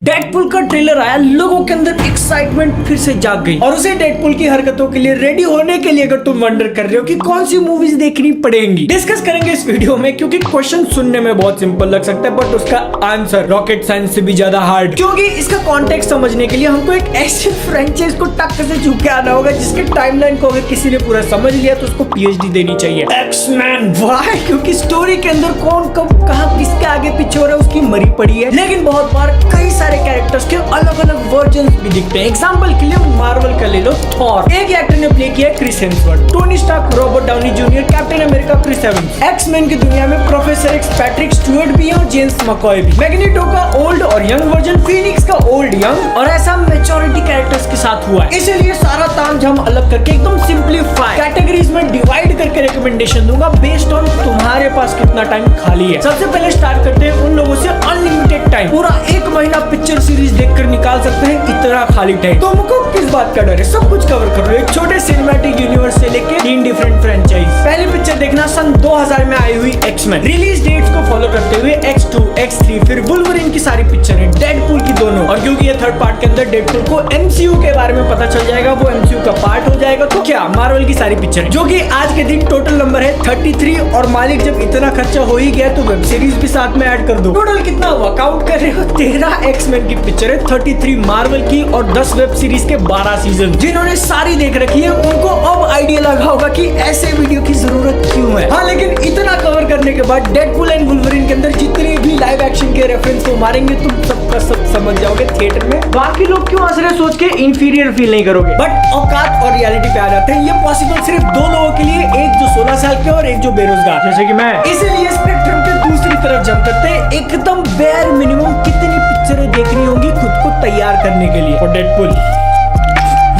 Deadpool का trailer आया, लोगों के अंदर एक्साइटमेंट फिर से जाग गई और उसे डेडपुल की हरकतों के लिए रेडी होने के लिए अगर तुम वंडर कर रहे हो कि कौन सी मूवीज देखनी पड़ेंगी, डिस्कस करेंगे इस वीडियो में। क्योंकि क्वेश्चन सुनने में बहुत सिंपल लग सकता है बट उसका आंसर रॉकेट साइंस से भी ज्यादा हार्ड, क्योंकि इसका कॉन्टेक्स्ट समझने के लिए हमको एक ऐसे फ्रेंचाइज को टक्क से छू के आना होगा जिसके टाइमलाइन को अगर किसी ने पूरा समझ लिया तो उसको पीएचडी देनी चाहिए। एक्समैन। वाई? क्योंकि स्टोरी के अंदर कौन कब कहां किसके आगे पीछे हो रहा है उसकी मरी पड़ी है, लेकिन बहुत बार कई सारे कैरेक्टर्स के अलग अलग वर्जन्स भी दिखते हैं। एग्जांपल के लिए मार्वल का ले लो, थॉर, एक एक्टर ने प्ले किया Chris Hemsworth, Tony Stark, Robert Downey Junior, Captain America Chris Evans, X Man की दुनिया में प्रोफेसर एक्स पैट्रिक स्टुअर्ट भी है और जेम्स मकॉय भी, मैग्नेटो का ओल्ड और यंग वर्जन, फीनिक्स का ओल्ड यंग, और ऐसा मेच्योरिटी कैरेक्टर्स के साथ हुआ है। इसीलिए सारा तामझाम अलग करके एकदम सिंपलीफाई कैटेगरीज में डिवाइड करके रिकमेंडेशन दूंगा बेस्ड ऑन तुम्हारे पास कितना टाइम खाली है। सबसे पहले स्टार्ट करते हैं उन लोगों से अनलिमिटेड टाइम, पूरा 1 महीना पिक्चर सीरीज देखकर निकाल सकते हैं इतना खाली टाइम। तुमको किस बात का डर है? सब कुछ कवर कर लो, एक छोटे सिनेमैटिक यूनिवर्स से लेके 3 डिफरेंट फ्रेंचाइज। पहली पिक्चर देखना सन 2000 में आई हुई एक्स-मैन, रिलीज डेट्स को फॉलो करते हुए X2, X3, फिर वुल्वरीन की सारी पिक्चर है, डेडपुल की दोनों, और क्योंकि ये थर्ड पार्ट के अंदर डेडपुल को MCU के बारे में पता चल जाएगा, वो MCU का पार्ट हो जाएगा, तो क्या मार्वल की सारी पिक्चर है, जो कि आज के दिन टोटल नंबर है 33। और मालिक जब इतना खर्चा हो ही गया तो वेब सीरीज भी साथ में ऐड कर दो। टोटल कितना वर्कआउट कर रहे हो? 13 एक्स-मैन की पिक्चर है, 33 मार्वल की और 10 वेब सीरीज के 12 सीजन। जिन्होंने सारी देख रखी है उनको अब आइडिया लगा होगा कि ऐसे वीडियो की जरूरत क्यों है। हाँ, लेकिन इतना कवर करने के बाद डेडपुल एंड वुल्वरीन के अंदर जितने भी लाइव एक्शन के रेफरेंस को मारेंगे तुम सबका सब समझ जाओगे थिएटर में। बाकी लोग क्यों हंस रहे सोच के इंफीरियर फील नहीं करोगे। बट औकात और रियलिटी पे आ जाते हैं, ये पॉसिबल सिर्फ 2 लोगों के लिए, एक जो 16 साल के और एक जो बेरोजगार जैसे कि मैं। इसीलिए स्पेक्ट्रम के दूसरी तरफ जंप करते हैं, एकदम बेयर मिनिमम कितनी पिक्चरें देखनी होंगी खुद को तैयार करने के लिए और डेडपुल।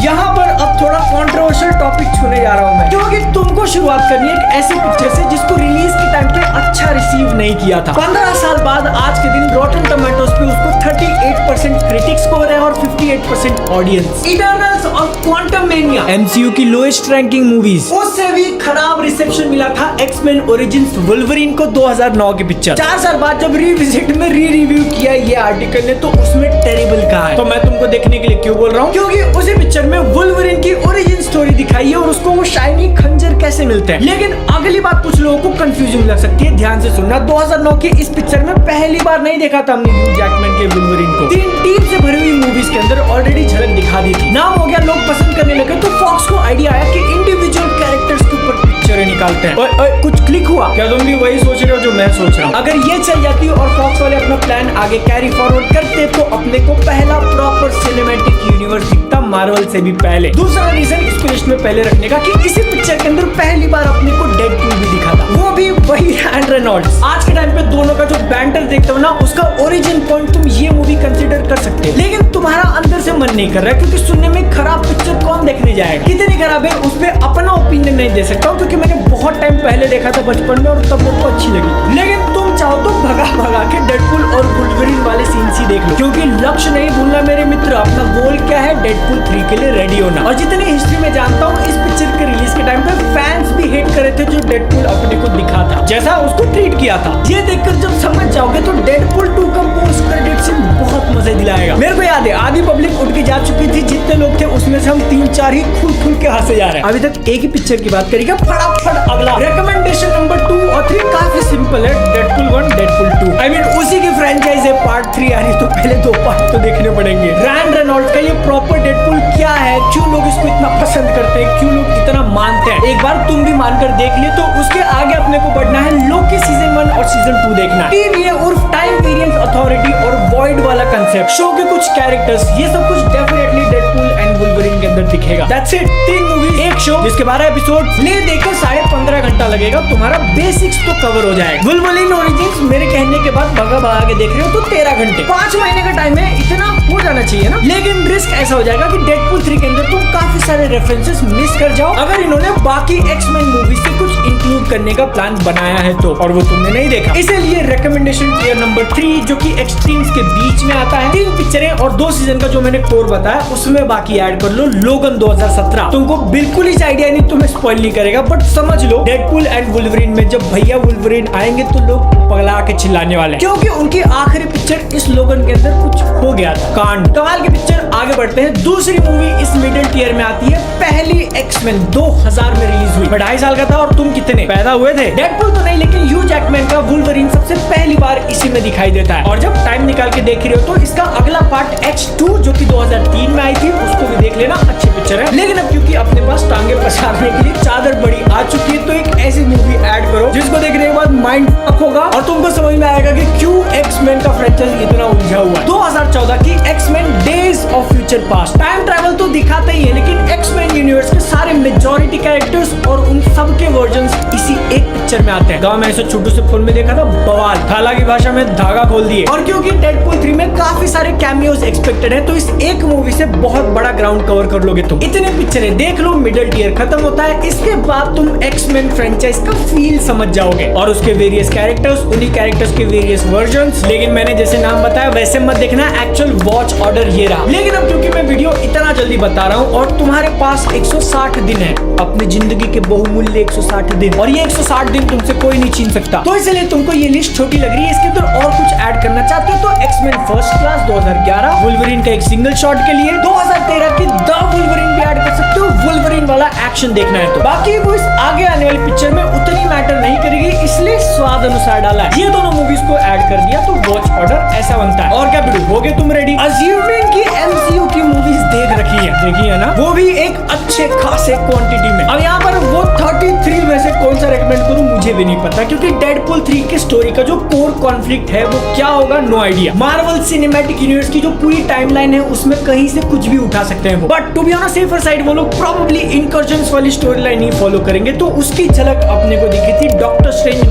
यहाँ पर अब थोड़ा कंट्रोवर्शियल टॉपिक छूने जा रहा हूँ मैं, क्योंकि तुमको शुरुआत करनी है एक ऐसी पिक्चर से जिसको रिलीज के टाइम पे अच्छा रिसीव नहीं किया था। 15 साल बाद आज के दिन रॉटन टोमेटोज पे उसको 38% क्रिटिक स्कोर है और 58% ऑडियंस। इटर्नल्स और क्वांटम मेनिया MCU की लोएस्ट रैंकिंग मूवीज, उससे भी खराब रिसेप्शन मिला था एक्स-मैन ओरिजिन्स वुल्वरीन को 2009 की पिक्चर। 4 साल बाद जब रिविजिट में रिव्यू किया ये आर्टिकल ने तो उसमें टेरिबल कहा है। तो मैं तुमको देखने के लिए क्यों बोल रहा हूँ, क्योंकि उसी पिक्चर में वुल्वरीन की ओरिजिन स्टोरी दिखाई है और उसको वो शाइनी खंजर कैसे मिलते हैं। लेकिन अगली बात कुछ लोगों को कंफ्यूजिंग लग सकती है, ध्यान से सुनना। 2009 की इस पिक्चर में पहली बार नहीं देखा था हमने ह्यू जैकमैन के वुल्वरीन को। 3 टीम से भरी हुई मूवीज के अंदर ऑलरेडी झलक दिखा दी थी, नाम हो गया, लोग पसंद करने लगे, तो फॉक्स को आइडिया आया कि इंडिविजुअल कैरेक्टर्स के ऊपर पिक्चरें निकालते हैं। ओए कुछ क्लिक हुआ क्या? तुम भी वही सोच रहे हो जो मैं सोच रहा हूँ? अगर ये चल जाती और फॉक्स वाले अपना प्लान आगे कैरी फॉरवर्ड करते तो अपने को पहला प्रॉपर सिनेमैटिक यूनिवर्स दिखता मार्वल से भी पहले। दूसरा रीजन इसको लिस्ट में पहले रखने का कि इसी पिक्चर के अंदर पहली बार अपने को डेडपुल भी दिखा था, वो भी वही रैन रेनॉल्ड्स। आज के टाइम पे दोनों का जो बैंटर देखते हो ना, उसका ओरिजिन पॉइंट तुम ये मूवी कंसीडर कर सकते हो। लेकिन तुम्हारा अंदर से मन नहीं कर रहा है क्योंकि सुनने में खराब पिक्चर कौन देखने जाएगा। कितनी खराब है उस पर अपना ओपिनियन नहीं दे सकता हूँ, क्योंकि मैंने बहुत टाइम पहले देखा था बचपन में और तब मेरे को अच्छी लगी। लेकिन तुम चाहो तो भगा के डेडपुल और वुल्वरीन वाले सीन्स ही देख लो, क्योंकि लक्ष्य नहीं भूलना मेरे मित्र, अपना गोल क्या है डेडपुल 3 के लिए रेडी होना। और जितनी हिस्ट्री में जानता हूँ इस पिक्चर के रिलीज के टाइम पे फैंस भी हेट कर रहे थे जो डेडपुल अपने को दिखा था, जैसा उसको ट्रीट किया था। ये देखकर जब समझ जाओगे तो डेडपुल 2 का पोस्ट क्रेडिट सीन बहुत मजे दिलाएगा। मेरे को याद है आधी पब्लिक उठ के जा चुकी थी, जितने लोग थे उसमें से हम 3-4 ही खुल के हंसे जा रहे हैं। अभी तक एक ही पिक्चर की बात करेगा, फटाफट अगला रिकमेंडेशन नंबर 2 और 3 काफी सिंपल है, डेडपुल 1, डेडपुल 2। आई मीन उसी की फ्रेंचाइज है, पार्ट 3 आ रही तो पहले 2 पार्ट तो देखने पड़ेंगे। रैन रेनॉल्ड्स का ये प्रॉपर डेडपुल क्या है, क्यों लोग इसको इतना पसंद करते हैं, क्यों लोग इतना मानते हैं, एक बार तुम भी मानकर देख लिए तो उसके आगे अपने को बढ़ना है। लोकी सीजन 1 और सीजन 2 देखना है। TVA उर्फ टाइम वेरिएंस अथॉरिटी और वॉइड वाला कंसेप्ट, शो के कुछ कैरेक्टर्स, ये सब कुछ डेफिनेटली डेडपुल एंड वुल्वरीन के अंदर दिखेगा। दैट्स इट, 3 मूवीज, एक शो जिसके 12 एपिसोड ले देकर 15.5 घंटा लगेगा, तुम्हारा बेसिक्स तो कवर हो जाएगा। वुल्वरीन ओरिजिन्स मेरे कहने के बाद भगा के देख रहे हो तो 13 घंटे, 5 महीने का टाइम है, इतना हो जाना चाहिए ना। लेकिन रिस्क ऐसा हो जाएगा कि डेडपुल 3 के अंदर तुम काफी सारे रेफरेंसेस मिस कर जाओ अगर इन्होंने बाकी एक्स-मैन मूवी से कुछ इंक्लूड करने का प्लान बनाया है तो, और वो तुमने नहीं देखा। इसीलिए रिकमेंडेशन टियर नंबर 3 जो कि एक्सट्रीम्स के बीच में आता है, 3 पिक्चरें और 2 सीजन का जो मैंने कोर बताया उसमें बाकी ऐड करो। लो लोगन 2017। तुमको बिल्कुल ही आइडिया नहीं, तुम्हें स्पॉइल नहीं करेगा, बट समझ लो डेडपुल एंड वुल्वरीन में जब भैया वुल्वरीन आएंगे तो लोग पगला के चिल्लाने वाले हैं, क्योंकि उनकी आखिरी पिक्चर इस लोगन के अंदर कुछ हो गया था, कांड। कमाल की पिक्चर। आगे बढ़ते हैं। दूसरी मूवी इस मिडिल टियर में आती है, पहली एक्समैन 2000 में रिलीज हुई। मैं 2.5 साल का था और तुम कितने पैदा हुए थे? डेडपुल तो नहीं, लेकिन ह्यू जैकमैन का वुल्वरीन सबसे पहली बार इसी में दिखाई देता है। और जब टाइम निकाल के देख रहे हो तो इसका अगला पार्ट X2 जो कि 2003 में आई थी, उसको भी देख लेना, अच्छी पिक्चर है। लेकिन अब क्योंकि अपने पास टांगे पसारने के लिए चादर बड़ी आ चुकी है, तो एक ऐसी मूवी ऐड करो जिसको देखने के बाद माइंड अप होगा और तुमको समझ में आएगा कि क्यों एक्समैन का फ्रेंचाइज इतना उलझा हुआ है। 2014 की X Man days of future past. Time travel तो दिखाता ही है, लेकिन एक्समैन यूनिवर्स के सारे मेजॉरिटी कैरेक्टर्स और उन सब के वर्जन्स इसी एक पिक्चर में आते हैं। गाँव में ऐसे छोटू से फोन में देखा था, बवाल। थाला की भाषा में धागा खोल दिए। और क्योंकि डेडपुल 3 में काफी सारे कैमियोज एक्सपेक्टेड है, तो इस एक मूवी से बहुत बड़ा ग्राउंड कवर कर लोगे तुम। इतने पिक्चरें देख लो, मिडिल टियर खत्म होता है, इसके बाद तुम एक्समैन फ्रेंचाइज का फील समझ जाओगे और उसके वेरियस कैरेक्टर्स, उन्हीं कैरेक्टर्स के वेरियस वर्जन्स। लेकिन मैंने जैसे नाम बताया वैसे मत देखना, एक्चुअल वॉच ऑर्डर ये रहा। लेकिन अब क्योंकि मैं वीडियो इतना जल्दी बता रहा हूँ और तुम्हारे पास 160 दिन है, अपनी जिंदगी के बहुमूल्य 160 दिन, और ये 160 दिन तुमसे कोई नहीं छीन सकता, तो इसलिए तुमको ये लिस्ट छोटी लग रही है। इसके अंदर और कुछ ऐड करना चाहते हो तो एक्समैन फर्स्ट क्लास 2011, वुल्वरीन का एक सिंगल शॉट के लिए 2013 की द वुल्वरीन भी ऐड कर सकते हो, वुल्वरीन वाला एक्शन देखना है तो। बाकी वो इस आगे आने वाली पिक्चर में उतनी मैटर नहीं करेगी, इसलिए स्वाद अनुसार डाला है। ये दोनों मूवीज को ऐड कर दिया तो वॉच ऑर्डर ऐसा बनता है। और क्या बिल्कुल हो गए तुम रेडी? अज्यूमिंग की MCU की मूवीज देख रखी है, देखी है ना, वो भी एक अच्छे खासे क्वांटिटी में। अब यहाँ पर वो 33 में से कौन सा रेकमेंड करूं मुझे भी नहीं पता, क्योंकि डेडपुल 3 की स्टोरी का जो कोर कॉन्फ्लिक्ट है वो क्या होगा, no idea. Marvel cinematic universe की जो पूरी टाइमलाइन है उसमें कहीं से कुछ भी उठा सकते हैं वो, but to be on safer side वो लोग प्रोबेबली इनकर्जन्स वाली स्टोरी लाइन ही फॉलो करेंगे। तो उसकी झलक अपने को दिखी थी डॉक्टर स्ट्रेंज